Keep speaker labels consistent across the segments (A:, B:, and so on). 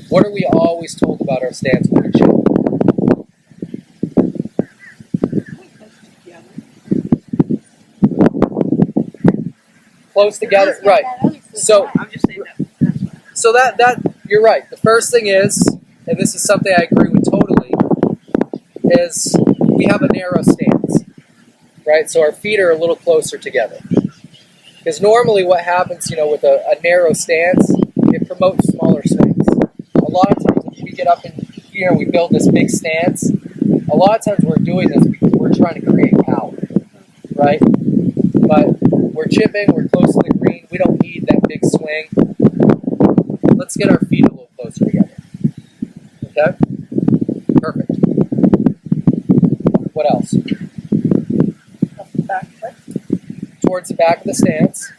A: What are we always told about our stance when we chip? Close together, right? So,
B: I'm just saying that's what.
A: so that you're right. The first thing is, and this is something I agree with totally, is we have a narrow stance, right? So our feet are a little closer together. Because normally what happens, with a narrow stance, it promotes smaller swings. A lot of times if we get up in here and we build this big stance, a lot of times we're doing this because we're trying to create power, right? But we're chipping, we're close to the green, we don't need that big swing. Let's get our feet a little closer together. Okay? Perfect. What else? Towards the back of the stance.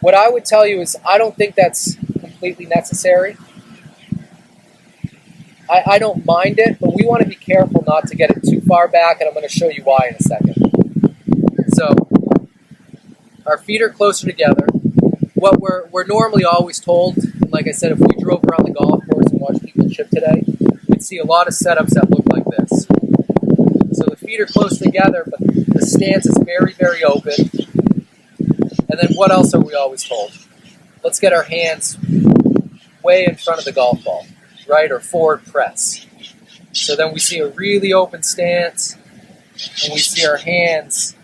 A: What I would tell you is I don't think that's completely necessary. I don't mind it, but we want to be careful not to get it too far back, and I'm going to show you why in a second. So, our feet are closer together. What we're normally always told, and like I said, if we drove around the golf course and watched people chip today, we'd see a lot of setups that look like this. So the feet are close together, but the stance is very, very open. And then what else are we always told? Let's get our hands way in front of the golf ball, right? Or forward press. So then we see a really open stance, and we see our hands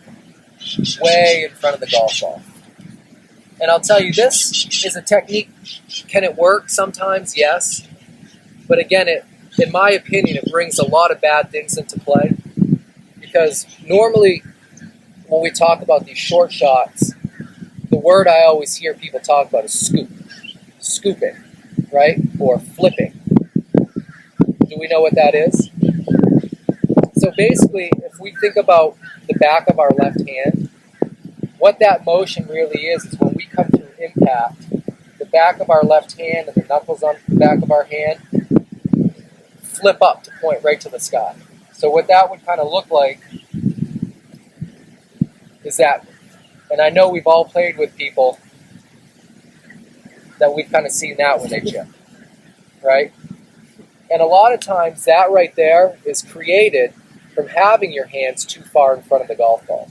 A: way in front of the golf ball. And I'll tell you, this is a technique. Can it work sometimes? Yes. But again, in my opinion, it brings a lot of bad things into play. Because normally, when we talk about these short shots, the word I always hear people talk about is scoop. Scooping, right? Or flipping. Do we know what that is? So basically, if we think about the back of our left hand, what that motion really is when we come through impact, the back of our left hand and the knuckles on the back of our hand flip up to point right to the sky. So what that would kind of look like is that, and I know we've all played with people that we've kind of seen that when they chip, right? And a lot of times that right there is created from having your hands too far in front of the golf ball.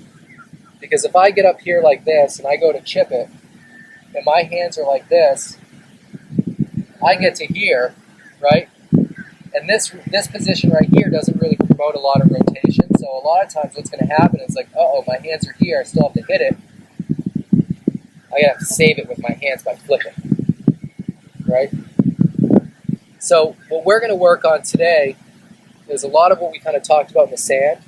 A: Because if I get up here like this and I go to chip it, and my hands are like this, I get to here, right? And this position right here doesn't really promote a lot of rotation. So a lot of times what's going to happen is like, uh-oh, my hands are here, I still have to hit it. I have to save it with my hands by flipping, right? So what we're going to work on today is a lot of what we kind of talked about in the sand,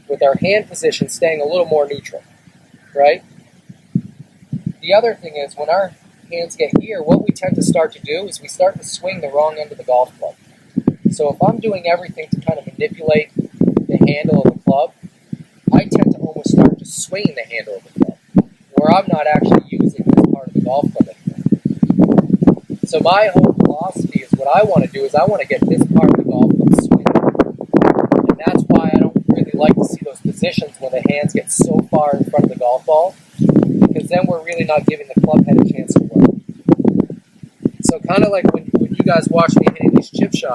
A: with our hand position staying a little more neutral, right? The other thing is when our hands get here, what we tend to start to do is we start to swing the wrong end of the golf club. So if I'm doing everything to kind of manipulate the handle of the club, I tend to almost start to swing the handle of the club, where I'm not actually using this part of the golf club anymore. So my whole philosophy is what I want to do is I want to get this part of the golf club swinging. And that's why I don't really like to see those positions when the hands get so far in front of the golf ball, because then we're really not giving the club head a chance to work. So kind of like when you guys watch me hitting these chip shots,